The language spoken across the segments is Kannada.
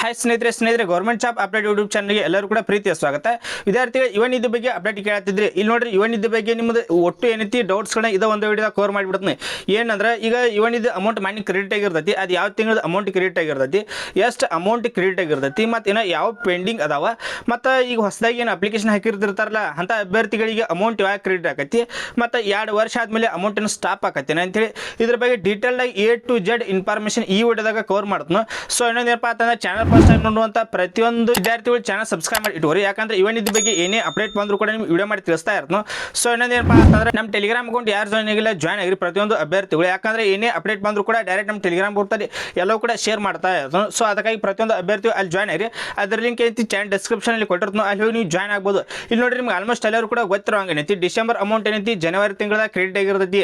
ಹಾಯ್ ಸ್ನೇಹಿತರೆ ಗೌರ್ಮೆಂಟ್ ಜಾಬ್ ಅಪ್ಡೇಟ್ ಯೂಟ್ಯೂಬ್ ಚಾನಲ್ಗೆ ಎಲ್ಲರೂ ಕೂಡ ಪ್ರೀತಿಯ ಸ್ವಾಗತ. ವಿದ್ಯಾರ್ಥಿಗಳು ಯುವ ನಿಧಿ ಬಗ್ಗೆ ಅಪ್ಡೇಟ್ ಕೇಳ್ತಿದ್ರಿ. ಇಲ್ಲಿ ನೋಡ್ರಿ, ಯುವ ನಿಧಿ ಬಗ್ಗೆ ನಿಮ್ಮದು ಒಟ್ಟು ಏನೈತಿ ಡೌಟ್ಸ್ಗಳನ್ನ ಇದ ಒಂದು ವಿಡಿಯೋದಾಗ ಕವರ್ ಮಾಡಿಬಿಡ್ತೀನಿ. ಏನಂದ್ರೆ ಈಗ ಯುವ ನಿಧಿ ಅಮೌಂಟ್ ಮನಿ ಕ್ರೆಡಿಟ್ ಆಗಿರ್ತೈತಿ, ಅದು ಯಾವ ತಿಂಗಳ ಅಮೌಂಟ್ ಕ್ರೆಡಿಟ್ ಆಗಿರ್ತೈತಿ, ಎಷ್ಟು ಅಮೌಂಟ್ ಕ್ರೆಡಿಟ್ ಆಗಿರ್ತೈತಿ, ಮತ್ತು ಏನೋ ಯಾವ ಪೆಂಡಿಂಗ್ ಅದಾವ, ಮತ್ತು ಈಗ ಹೊಸದಾಗಿ ಏನು ಅಪ್ಲಿಕೇಶನ್ ಹಾಕಿರ್ತಿರ್ತಾರಲ್ಲ ಅಂಥ ಅಭ್ಯರ್ಥಿಗಳಿಗೆ ಅಮೌಂಟ್ ಯಾವಾಗ ಕ್ರೆಡಿಟ್ ಆಕೈತಿ, ಮತ್ತು 2 ವರ್ಷ ಆದಮೇಲೆ ಅಮೌಂಟನ್ನು ಸ್ಟಾಪ್ ಆಕತ್ತೇನೆ ಅಂತೇಳಿ ಇದ್ರ ಬಗ್ಗೆ ಡೀಟೇಲ್ಡಾಗಿ A to Z ಇನ್ಫಾರ್ಮೇಷನ್ ಈ ವಿಡಿಯೋದಾಗ ಕವರ್ ಮಾಡ್ತೀನಿ. ಸೊ ಇನ್ನೊಂದೇನಪ್ಪ ಅಂತಂದ್ರೆ ಚಾನಲ್ ಫಸ್ಟ್ ಟೈಮ್ ನೋಡುವಂಥ ಪ್ರತಿಯೊಂದು ವಿದ್ಯಾರ್ಥಿಗಳು ಚಾನಲ್ ಸಬ್ಸ್ಕ್ರೈಬ್ ಮಾಡಿ ಇಟ್ಕೋರಿ. ಯಾಕಂದ್ರೆ ಯುವ ನಿಧಿ ಬಗ್ಗೆ ಏನೇ ಅಪ್ಡೇಟ್ ಬಂದರೂ ಕೂಡ ನಿಮ್ಗೆ ವಿಡಿಯೋ ಮಾಡಿ ತಿಳಿಸ್ತಾ ಇರ್ತೀನಿ. ಸೊ ಇನ್ನೊಂದೇನಪ್ಪ ಅಂತಂದ್ರೆ ನಮ್ಮ ಟೆಲಿಗ್ರಾಮ್ ಅಕೌಂಟ್ ಯಾರು ಜಾಯ್ನ್ ಆಗಿಲ್ಲ ಜಾಯ್ನ್ ಆಗಿರಿ ಪ್ರತಿಯೊಂದು ಅಭ್ಯರ್ಥಿಗಳು. ಯಾಕಂದ್ರೆ ಏನೇ ಅಪ್ಡೇಟ್ ಬಂದರೂ ಕೂಡ ಡೈರೆಕ್ಟ್ ನಮ್ಮ ಟೆಲಿಗ್ರಾಮ್ ಗ್ರೂಪ್ನಲ್ಲಿ ಎಲ್ಲವೂ ಕೂಡ ಶೇರ್ ಮಾಡ್ತಾ ಇರ್ತೀನಿ. ಸೊ ಅದಕ್ಕಾಗಿ ಪ್ರತಿಯೊಂದು ಅಭ್ಯರ್ಥಿಗಳು ಅಲ್ಲಿ ಜಾಯ್ನ್ ಆಗಿರಿ. ಅದರ ಲಿಂಕ್ ಐತಿ ಚಾನಲ್ ಡಿಸ್ಕ್ರಿಪ್ಷನಲ್ಲಿ ಕೊಟ್ಟಿರ್ತೀನಿ, ಅಲ್ಲಿ ಹೋಗಿ ನೀವು ಜಾಯ್ನ್ ಆಗ್ಬೋದು. ಇಲ್ಲಿ ನೋಡಿರಿ, ನಿಮ್ಗೆ ಆಲ್ಮೋಸ್ಟ್ ಎಲ್ಲರೂ ಕೂಡ ಗೊತ್ತಿರೋ ಹಂಗೇನೈತಿ ಡಿಸೆಂಬರ್ ಅಮೌಂಟ್ ಏನೈತಿ ಜನವರಿ ತಿಂಗಳ ಕ್ರೆಡಿಟ್ ಆಗಿರ್ತೈತಿ.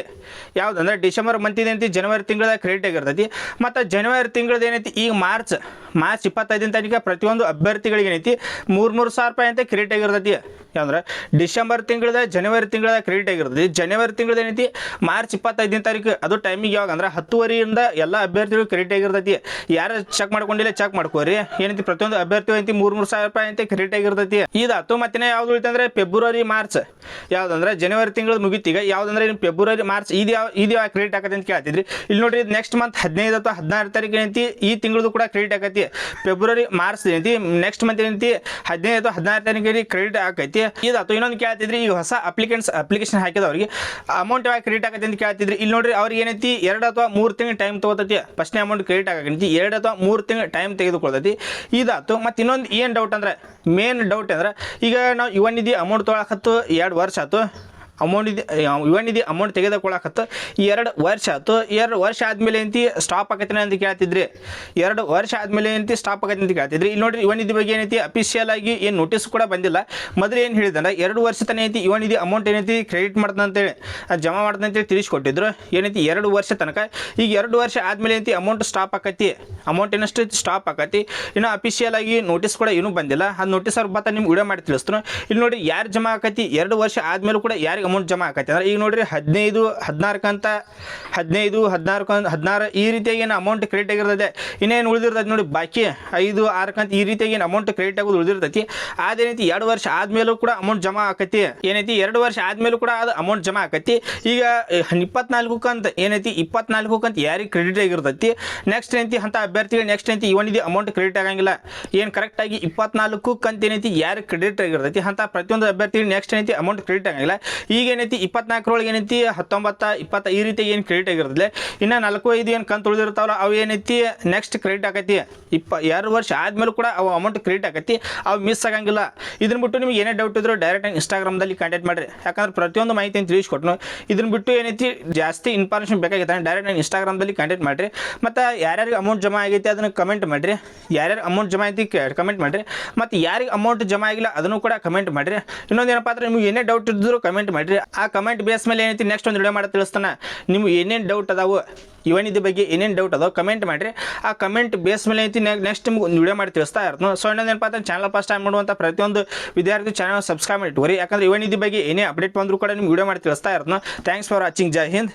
ಯಾವುದಂದ್ರೆ ಡಿಸೆಂಬರ್ ಮಂತ್ ಏನೈತಿ ಜನವರಿ ತಿಂಗಳ ಕ್ರೆಡಿಟ್ ಆಗಿರ್ತೈತಿ. ಮತ್ತು ಜನವರಿ ತಿಂಗಳದ ಏನೈತಿ ಈಗ ಮಾರ್ಚ್ 25 ತನಕ ಪ್ರತಿಯೊಂದು ಅಭ್ಯರ್ಥಿಗಳಿಗೆ ಏನೈತಿ 3,000 ರೂಪಾಯಿ ಅಂತ ಕ್ರೆಡಿಟ್ ಆಗಿರ್ತೈತಿ. ಯಾವಂದ್ರೆ ಡಿಸೆಂಬರ್ ತಿಂಗಳದ ಜನವರಿ ತಿಂಗಳ ಕ್ರೆಡಿಟ್ ಆಗಿರ್ತೈತಿ. ಜನವರಿ ತಿಂಗಳದ ಏನೈತಿ ಮಾರ್ಚ್ 25 ತಾರೀಕು, ಅದು ಟೈಮಿಗೆ ಯಾವಾಗ ಅಂದ್ರೆ 10:30 ಎಲ್ಲ ಅಭ್ಯರ್ಥಿಗಳು ಕ್ರೆಡಿಟ್ ಆಗಿರ್ತೈತಿ. ಯಾರು ಚೆಕ್ ಮಾಡ್ಕೊಂಡಿಲ್ಲ ಚೆಕ್ ಮಾಡ್ಕೋರಿ. ಏನೈತಿ ಪ್ರತಿಯೊಂದು ಅಭ್ಯರ್ಥಿ ಏನೈತಿ 3,000 ರೂಪಾಯಿ ಅಂತ ಕ್ರೆಡಿಟ್ ಆಗಿರ್ತೈತಿ. ಇದಾತು. ಮತ್ತೆ ಯಾವ್ದು ಉಳಿತಂದ್ರೆ ಫೆಬ್ರವರಿ ಮಾರ್ಚ್, ಯಾವ್ದಂದ್ರೆ ಜನವರಿ ತಿಂಗಳು ಮುಗಿತೀಗ, ಯಾವ್ದಂದ್ರೆ ಫೆಬ್ರವರಿ ಮಾರ್ಚ್ ಇದು ಯಾವ ಕ್ರೆಡಿಟ್ ಆಗತ್ತೆ ಅಂತ ಕೇಳ್ತಿದ್ರಿ. ಇಲ್ಲಿ ನೋಡ್ರಿ, ನೆಕ್ಸ್ಟ್ ಮಂತ್ 15 ಅಥವಾ 16 ತಾರೀಕು ಏನೈತಿ ಈ ತಿಂಗಳದು ಕೂಡ ಕ್ರೆಡಿಟ್ ಆಗೈತಿ. ಫೆಬ್ರವರಿ ಮಾರ್ಚ್ ಏನೈತಿ ನೆಕ್ಸ್ಟ್ ಮಂತ್ ಏನೈತಿ 15 ಅಥವಾ 16 ತಾರೀಕಿಗೆ ಕ್ರೆಡಿಟ್ ಆಗೈತಿ. ಇದಾತು. ಇನ್ನೊಂದು ಕೇಳ್ತಿದ್ರಿ, ಈಗ ಹೊಸ ಅಪ್ಲಿಕೇಶನ್ ಹಾಕಿದವ್ರಿಗೆ ಅಮೌಂಟ್ ಯಾವಾಗ ಕ್ರೆಡಿಟ್ ಆಗತ್ತೆ ಅಂತ ಕೇಳ್ತಿದ್ರಿ. ಇಲ್ಲಿ ನೋಡ್ರಿ, ಅವ್ರಿಗೆ ಏನೈತಿ 2 ಅಥವಾ 3 ತಿಂಗಳು ಟೈಮ್ ತಗೋತೈತಿ ಫಸ್ಟ್ನೇ ಅಮೌಂಟ್ ಕ್ರೆಡಿಟ್ ಆಗೈತಿ. 2 ಅಥವಾ 3 ತಿಂಗಳು ಟೈಮ್ ತೆಗೆದುಕೊಳ್ತೈತಿ. ಇದಾತು. ಮತ್ತು ಇನ್ನೊಂದು ಏನು ಡೌಟ್ ಅಂದ್ರೆ, ಮೇನ್ ಡೌಟ್ ಅಂದ್ರೆ, ಈಗ ನಾವು ಯುವ ನಿಧಿ ಅಮೌಂಟ್ ತೊಗೊಳಕತ್ತು 2 ವರ್ಷ ಆಯ್ತು. ಯುವ ನಿಧಿ ಅಮೌಂಟ್ ತೆಗೆದುಕೊಳ್ಳಕತ್ತು 2 ವರ್ಷ ಆಯ್ತು. 2 ವರ್ಷ ಆದಮೇಲೆ ಏನಂತಿ ಸ್ಟಾಪ್ ಆಗತ್ತೆ ಅಂತ ಕೇಳ್ತಿದ್ರಿ. 2 ವರ್ಷ ಆದಮೇಲೆ ಏನಂತಿ ಸ್ಟಾಪ್ ಆಗತ್ತೆ ಅಂತ ಕೇಳ್ತಿದ್ರಿ. ಇಲ್ಲಿ ನೋಡ್ರಿ, ಯುವ ನಿಧಿ ಬಗ್ಗೆ ಏನೈತಿ ಅಫಿಷಿಯಲ್ ಆಗಿ ಏನು ನೋಟಿಸ್ ಕೂಡ ಬಂದಿಲ್ಲ. ಮೊದಲು ಏನು ಹೇಳಿದ್ರೆ 2 ವರ್ಷ ತನಕ ಏನೈತಿ ಯುವ ನಿಧಿ ಅಮೌಂಟ್ ಏನೈತಿ ಕ್ರೆಡಿಟ್ ಮಾಡ್ತಾನೆ ಅಂತೇಳಿ ಜಮಾ ಮಾಡ್ತಾನೆ ಅಂತೇಳಿ ತಿಳಿಸ್ಕೊಟ್ಟಿದ್ರು. ಏನೈತಿ 2 ವರ್ಷ ತನಕ. ಈಗ 2 ವರ್ಷ ಆದಮೇಲೆ ಏನೈತಿ ಅಮೌಂಟ್ ಸ್ಟಾಪ್ ಆಕತಿ. ಅಮೌಂಟ್ ಏನಷ್ಟು ಸ್ಟಾಪ್ ಆಕತಿ. ಇನ್ನು ಅಫಿಷಿಯಲ್ ಆಗಿ ನೋಟಿಸ್ ಕೂಡ ಏನೂ ಬಂದಿಲ್ಲ. ಅದು ನೋಟಿಸ್ ಅವ್ರು ಬತ್ತ ನಿಮ್ಗೆ ವಿಡಿಯೋ ಮಾಡಿ ತಿಳಿಸ್ತಾರೆ. ಇಲ್ಲಿ ನೋಡಿ, ಯಾರು ಜಮಾ ಆಕತಿ 2 ವರ್ಷ ಆದಮೇಲೂ ಕೂಡ ಯಾರಿಗೆ ಅಮೌಂಟ್ ಜಮಾ ಆಕತಿ ಅಂದ್ರೆ, ಈಗ ನೋಡ್ರಿ 15, 14 ಅಂತ 15, 16 ಈ ರೀತಿಯಾಗಿ ಏನು ಅಮೌಂಟ್ ಕ್ರೆಡಿಟ್ ಆಗಿರ್ತದೆ. ಇನ್ನೇನು ಉಳಿದಿರ್ತೈತಿ ನೋಡಿ ಬಾಕಿ 5, 6 ಅಂತ ಈ ರೀತಿಯಾಗಿ ಏನು ಅಮೌಂಟ್ ಕ್ರೆಡಿಟ್ ಆಗೋದು ಉಳಿದಿರ್ತೈತಿ. ಅದೇನೈತಿ 2 ವರ್ಷ ಆದಮೇಲೂ ಕೂಡ ಅಮೌಂಟ್ ಜಮಾ ಆಕತಿ. ಏನೈತಿ 2 ವರ್ಷ ಆದಮೇಲೂ ಕೂಡ ಅದು ಅಮೌಂಟ್ ಜಮಾ ಆಕತಿ. ಈಗ 24 ಕಂತ ಏನೈತಿ 24 ಕಂತ ಯಾರಿಗೆ ಕ್ರೆಡಿಟ್ ಆಗಿರ್ತೈತಿ, ನೆಕ್ಸ್ಟ್ ಏನೈತಿ ಅಂತ ಅಭ್ಯರ್ಥಿಗಳು ನೆಕ್ಸ್ಟ್ ಏನೈತಿ ಯುವ ನಿಧಿ ಅಮೌಂಟ್ ಕ್ರೆಡಿಟ್ ಆಗಂಗಿಲ್ಲ. ಏನು ಕರೆಕ್ಟಾಗಿ 24 ಕಂತ ಏನೈತಿ ಯಾರಿಗೆ ಕ್ರೆಡಿಟ್ ಆಗಿರ್ತೈತಿ ಅಂತ ಪ್ರತಿಯೊಂದು ಅಭ್ಯರ್ಥಿಗಳು ನೆಕ್ಸ್ಟ್ ಏನೈತಿ ಅಮೌಂಟ್ ಕ್ರೆಡಿಟ್ ಆಗಂಗಿಲ್ಲ. ಈಗ ಏನೈತಿ 24 ಏನೈತಿ 19, 20 ಈ ರೀತಿ ಏನು ಕ್ರೆಡಿಟ್ ಆಗಿರ್ತದೆ. ಇನ್ನು 4, 5 ಏನು ಕಂತು ಉಳಿದಿರ್ತಾವಲ್ಲ ಅವು ಏನೈತಿ ನೆಕ್ಸ್ಟ್ ಕ್ರೆಡಿಟ್ ಆಗೈತಿ. 2 ವರ್ಷ ಆದಮೇಲೆ ಕೂಡ ಅವು ಅಮೌಂಟ್ ಕ್ರೆಡಿಟ್ ಆಗೈತಿ. ಅವು ಮಿಸ್ ಆಗಂಗಿಲ್ಲ. ಇದನ್ನ ಬಿಟ್ಟು ನಿಮ್ಗೆ ಏನೇ ಡೌಟ್ ಇದ್ರು ಡೈರೆಕ್ಟ್ ಇನ್ಸ್ಟಾಗ್ರಾಮ್ದಲ್ಲಿ ಕಾಂಟ್ಯಾಕ್ಟ್ ಮಾಡಿರಿ. ಯಾಕಂದ್ರೆ ಪ್ರತಿಯೊಂದು ಮಾಹಿತಿಯನ್ನು ತಿಳಿಸ್ಕೊಟ್ನು. ಇದನ್ನ ಬಿಟ್ಟು ಏನೈತಿ ಜಾಸ್ತಿ ಇನ್ಫಾರ್ಮೇಷನ್ ಬೇಕಾಗಿತ್ತು ಡೈರೆಕ್ಟ್ ಇನ್ಸ್ಟಾಗ್ರಾಮ್ದಲ್ಲಿ ಕಾಂಟ್ಯಾಕ್ಟ್ ಮಾಡಿರಿ. ಮತ್ತು ಯಾರ್ಯಾರಿಗೆ ಅಮೌಂಟ್ ಜಮಾ ಆಗೈತಿ ಅದನ್ನು ಕಮೆಂಟ್ ಮಾಡಿರಿ. ಯಾರ್ಯಾರು ಅಮೌಂಟ್ ಜಮಾ ಐತಿ ಕಮೆಂಟ್ ಮಾಡಿರಿ. ಮತ್ತು ಯಾರಿಗೆ ಅಮೌಂಟ್ ಜಮಾ ಆಗಿಲ್ಲ ಅದನ್ನು ಕೂಡ ಕಮೆಂಟ್ ಮಾಡಿರಿ. ಇನ್ನೊಂದೇನಪ್ಪ ಅಂದ್ರೆ ನಿಮ್ಗೆ ಏನೇ ಡೌಟ್ ಇದ್ದರೂ ಕಮೆಂಟ್ ಮಾಡಿರಿ. ಆ ಕಮೆಂಟ್ ಬೇಸ್ ಮೇಲೆ ಏನೈತಿ ನೆಕ್ಸ್ಟ್ ಒಂದು ವಿಡಿಯೋ ಮಾಡಿ ತಿಳಿಸ್ತಾನೆ. ನಿಮ್ಗೆ ಏನೇನು ಡೌಟ್ ಅದಾವು ಯುವ ನಿಧಿ ಬಗ್ಗೆ ಏನೇನು ಡೌಟ್ ಅದಾವೆ ಕಮೆಂಟ್ ಮಾಡಿರಿ. ಆ ಕಮೆಂಟ್ ಬೇಸ್ ಮೇಲೆ ಐತಿ ನೆಕ್ಸ್ಟ್ ನಿಮ್ಗೆ ಒಂದು ವಿಡಿಯೋ ಮಾಡಿ ತಿಳಿಸ್ತಾ ಇರ್ತೀನಿ. ಸೊ ಇನ್ನೊಂದೇನಪ್ಪ ಅಂದ್ರೆ ಚಾನಲ್ ಫಸ್ಟ್ ಟೈಮ್ ಮಾಡುವಂಥ ಪ್ರತಿಯೊಂದು ವಿದ್ಯಾರ್ಥಿ ಚಾನಲ್ ಸಬ್ಸ್ಕ್ರೈಬ್ ಮಾಡಿ ಇಟ್ಕೋರಿ. ಯಾಕಂದ್ರೆ ಯುವ ನಿಧಿ ಬಗ್ಗೆ ಏನೇ ಅಪ್ಡೇಟ್ ಬಂದರೂ ಕೂಡ ನಿಮ್ಗೆ ವಿಡಿಯೋ ಮಾಡಿ ತಿಳಿಸ್ತಾ ಇರ್ತೀನಿ. Thanks for watching. Jai Hind.